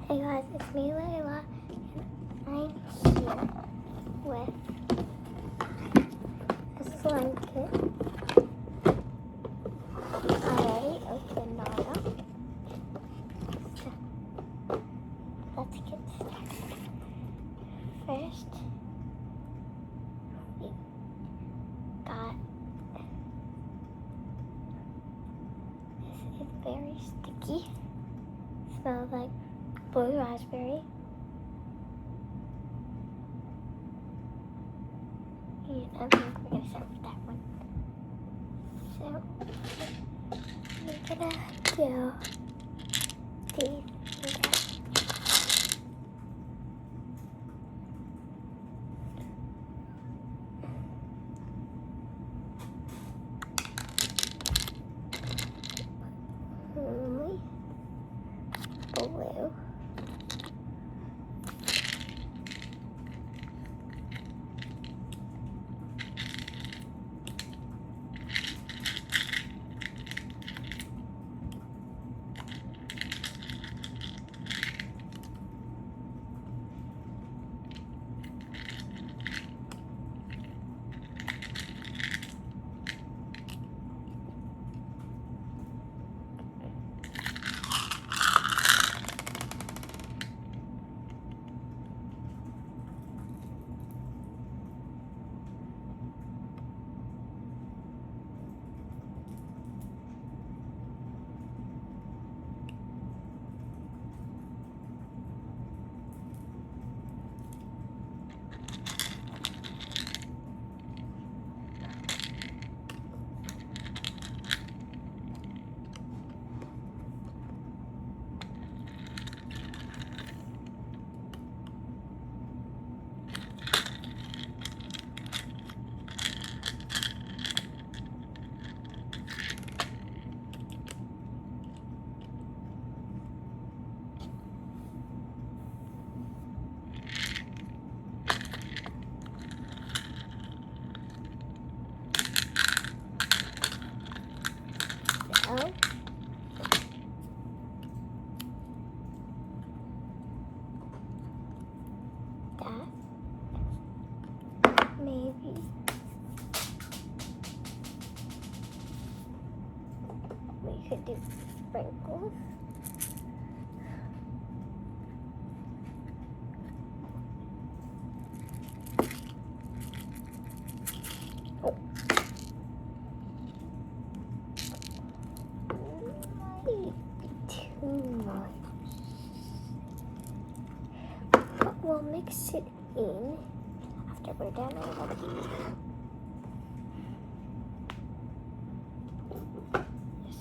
Hey guys, it's me, Layla, and I'm here with a slime kit. Already opened all up. So, let's get started. First, we got this is very sticky. Smells like blue raspberry. And I think we're gonna start with that one. So we're gonna do these. Only blue. So that maybe we could do sprinkles. Oh. Might be too much. But we'll mix it in after we're done all of these.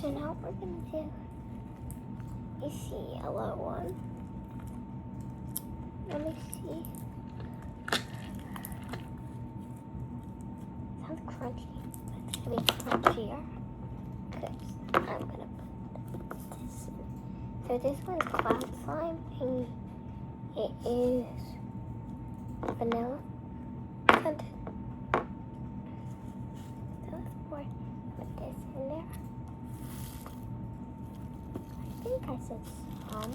So now we're gonna do this yellow one. Let me see. Sounds crunchy. It's gonna be crunchier because I'm gonna put this in. So this one's cloud slime and it is vanilla scented. So let's put this in there. I think I said some.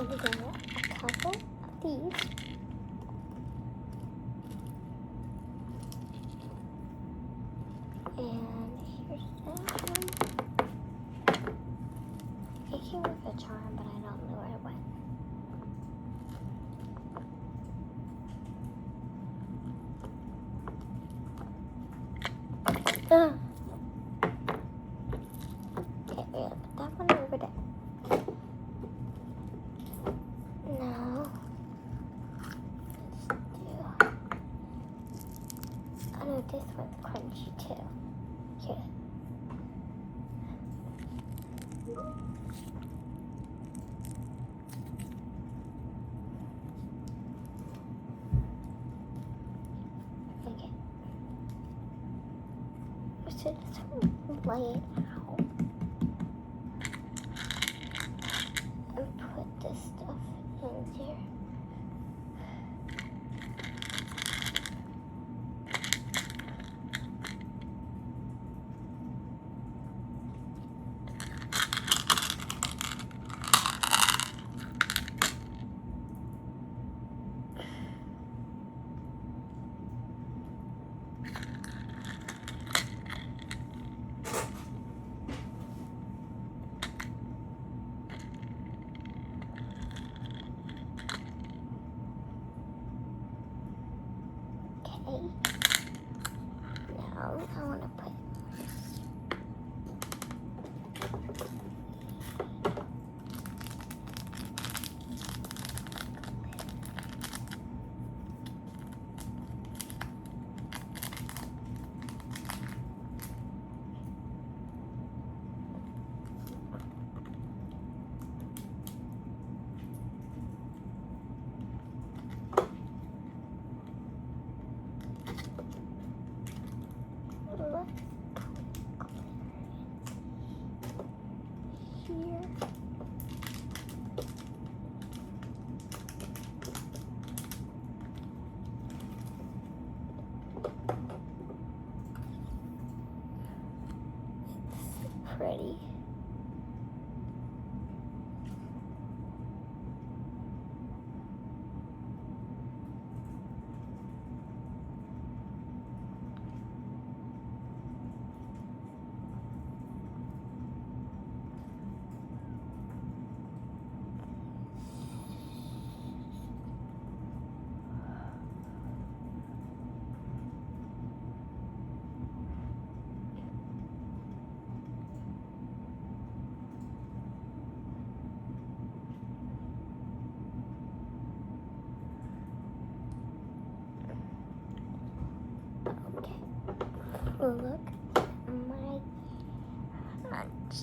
going to get a couple of these. And here's that one. It came with a charm, but I don't know where it went. Okay, we're gonna put that one over there. Now, let's do. Oh no, this one's crunchy too. Here. Okay. So just lay it out and put this stuff in here. Okay. Now I want to put here. It's pretty. Okay. Look at my hands.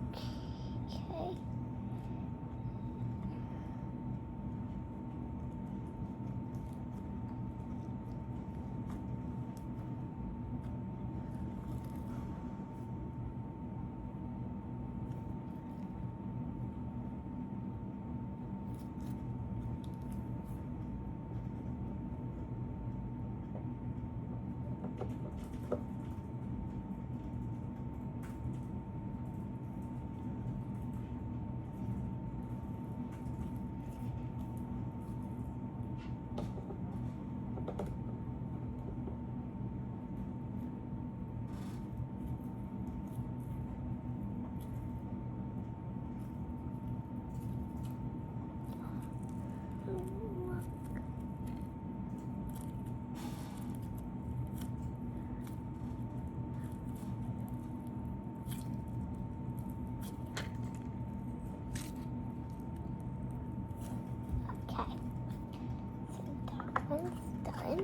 Okay. Okay. So that one's done.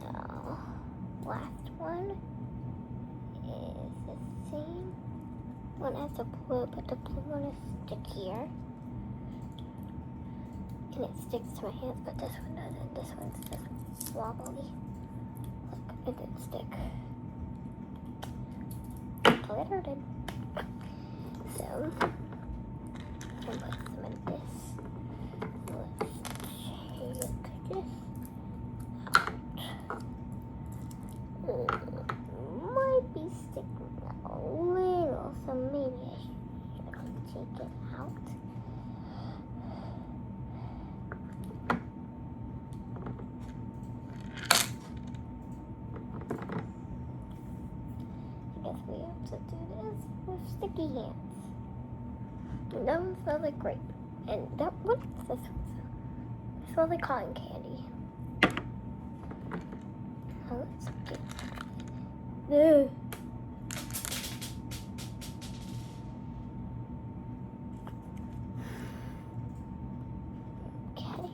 Now, last one is the same. One has a blue, but the blue one is stickier. And it sticks to my hands, but this one doesn't. This one's just wobbly. Look, it didn't stick. Glitter did. So, I'm gonna put some in this. Let's take this out. Might be sticking a little, so maybe I should take it out. I guess we have to do this with sticky hands. That one smells like grape. And that what is this one? It smells like cotton candy. Oh, let's get this. Okay.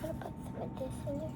I'm gonna put some of this in there.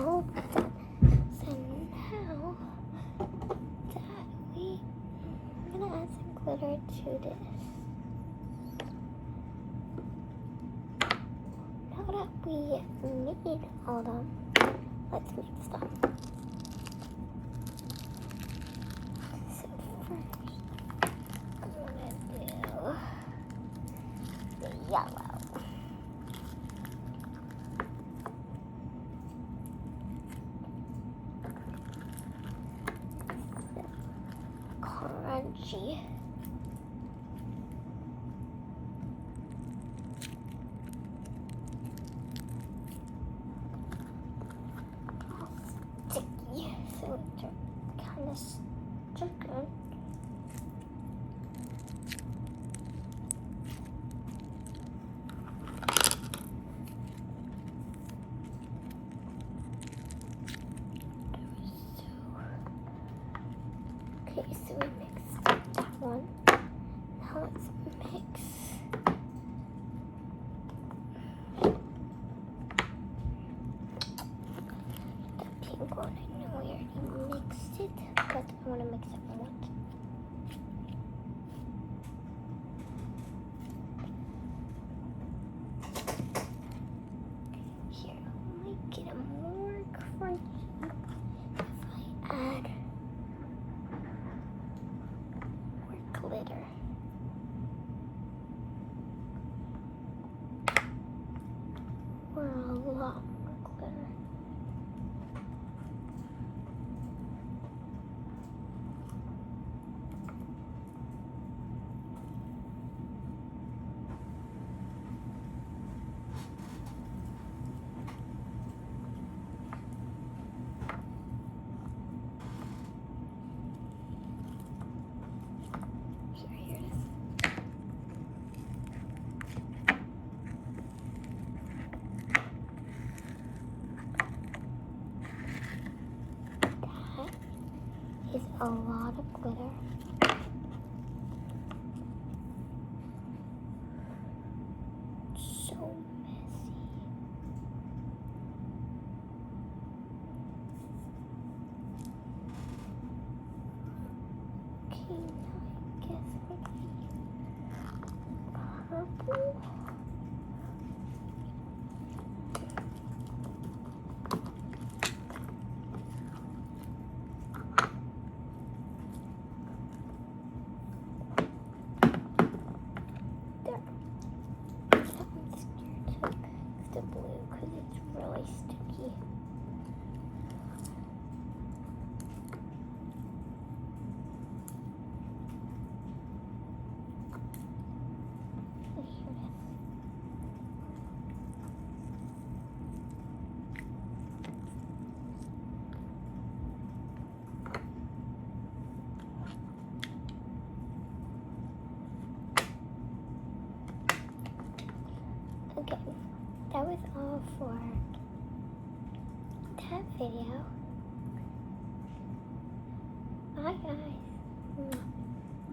Oh, so now that I'm gonna add some glitter to this. Now that we made all of them, let's mix them. So first, I'm gonna do the yellow. Crunchy. All sticky, so it's kind of sticking. Okay, so we mixed that one. Now let's mix the pink one. I know we already mixed it, but I want to mix it more. Here, I'll make it more crunchy if I add glitter. Or a lot more glitter. Here it is. That is a lot of glitter. So messy. Okay, now I guess we need purple. There. the blue because it's really sticky. Okay, that was all for that video. Bye guys.